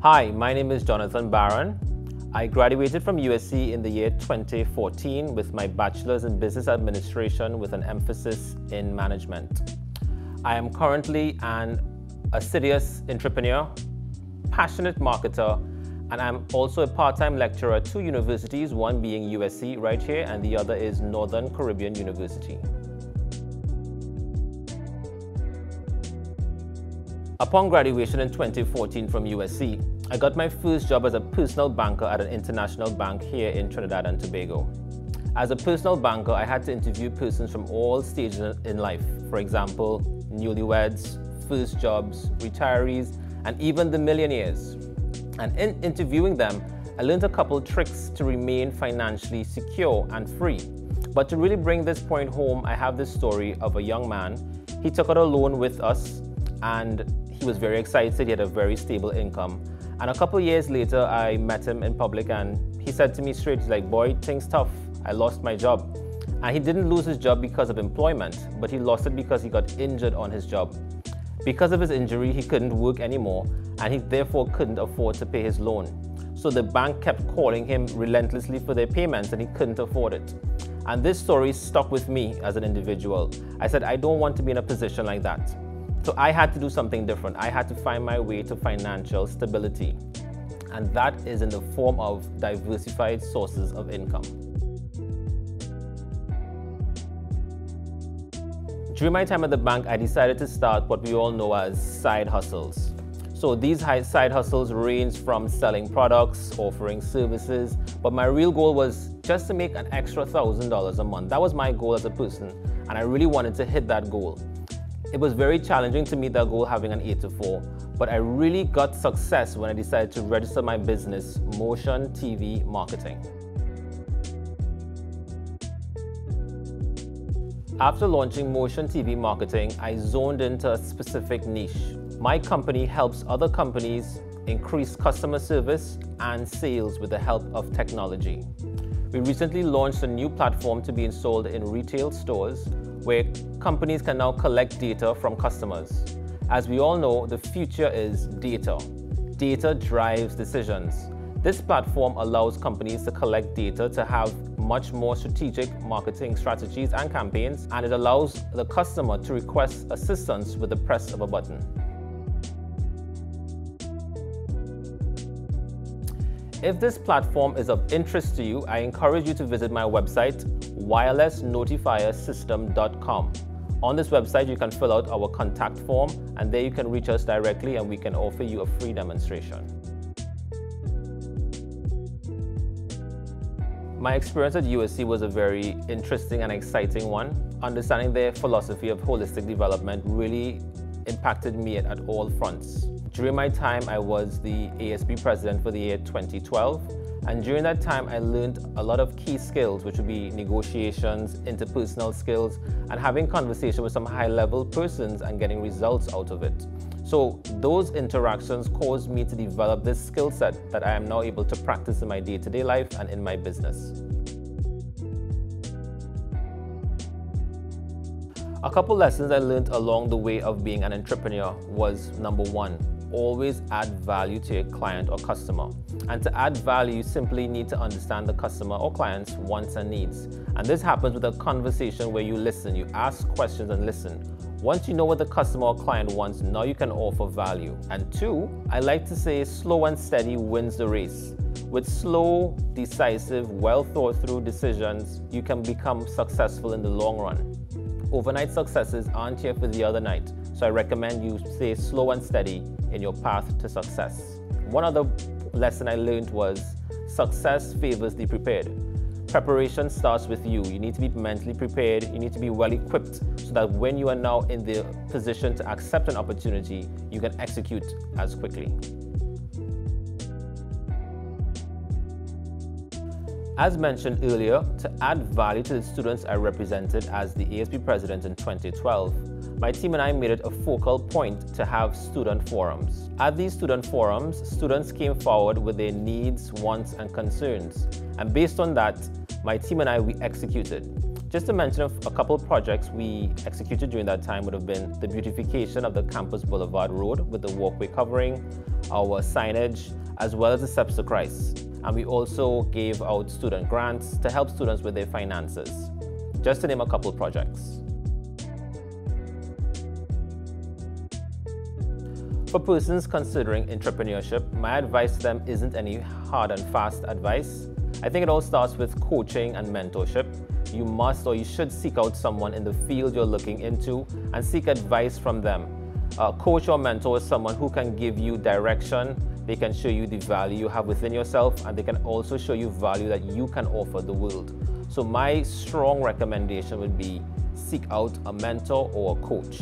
Hi, my name is Jonathan Barron. I graduated from USC in the year 2014 with my bachelor's in business administration with an emphasis in management. I am currently an assiduous entrepreneur, passionate marketer, and I'm also a part-time lecturer at two universities, one being USC right here and the other is Northern Caribbean University. Upon graduation in 2014 from USC, I got my first job as a personal banker at an international bank here in Trinidad and Tobago. As a personal banker, I had to interview persons from all stages in life. For example, newlyweds, first jobs, retirees, and even the millionaires. And in interviewing them, I learned a couple tricks to remain financially secure and free. But to really bring this point home, I have this story of a young man. He took out a loan with us and he was very excited. He had a very stable income. And a couple years later, I met him in public and he said to me straight, he's like, boy, things tough. I lost my job. And he didn't lose his job because of employment, but he lost it because he got injured on his job. Because of his injury, he couldn't work anymore and he therefore couldn't afford to pay his loan. So the bank kept calling him relentlessly for their payments and he couldn't afford it. And this story stuck with me as an individual. I said, I don't want to be in a position like that. So I had to do something different. I had to find my way to financial stability. And that is in the form of diversified sources of income. During my time at the bank, I decided to start what we all know as side hustles. So these side hustles range from selling products, offering services, but my real goal was just to make an extra $1,000 a month. That was my goal as a person, and I really wanted to hit that goal. It was very challenging to meet that goal having an 8 to 4, but I really got success when I decided to register my business, Motion TV Marketing. After launching Motion TV Marketing, I zoned into a specific niche. My company helps other companies increase customer service and sales with the help of technology. We recently launched a new platform to be installed in retail stores where companies can now collect data from customers. As we all know, the future is data. Data drives decisions. This platform allows companies to collect data to have much more strategic marketing strategies and campaigns, and it allows the customer to request assistance with the press of a button. If this platform is of interest to you, I encourage you to visit my website, wirelessnotifiersystem.com. On this website, you can fill out our contact form, and there you can reach us directly and we can offer you a free demonstration. My experience at USC was a very interesting and exciting one. Understanding their philosophy of holistic development really impacted me at all fronts. During my time, I was the ASB president for the year 2012, and during that time, I learned a lot of key skills, which would be negotiations, interpersonal skills, and having conversation with some high-level persons and getting results out of it. So those interactions caused me to develop this skill set that I am now able to practice in my day-to-day life and in my business. A couple lessons I learned along the way of being an entrepreneur was, number one, always add value to your client or customer. And to add value, you simply need to understand the customer or client's wants and needs. And this happens with a conversation where you listen, you ask questions and listen. Once you know what the customer or client wants, now you can offer value. And two, I like to say slow and steady wins the race. With slow, decisive, well thought through decisions, you can become successful in the long run. Overnight successes aren't here for the other night, so I recommend you stay slow and steady in your path to success. One other lesson I learned was success favors the prepared. Preparation starts with you. You need to be mentally prepared, you need to be well equipped so that when you are now in the position to accept an opportunity, you can execute as quickly. As mentioned earlier, to add value to the students I represented as the ASB president in 2012, my team and I made it a focal point to have student forums. At these student forums, students came forward with their needs, wants, and concerns. And based on that, my team and we executed. Just to mention a couple of projects we executed during that time would have been the beautification of the Campus Boulevard Road with the walkway covering, our signage, as well as the Steps to Christ. And we also gave out student grants to help students with their finances, just to name a couple projects. For persons considering entrepreneurship, my advice to them isn't any hard and fast advice. I think it all starts with coaching and mentorship. You must or you should seek out someone in the field you're looking into and seek advice from them. A coach or mentor is someone who can give you direction, they can show you the value you have within yourself, and they can also show you value that you can offer the world. So my strong recommendation would be seek out a mentor or a coach.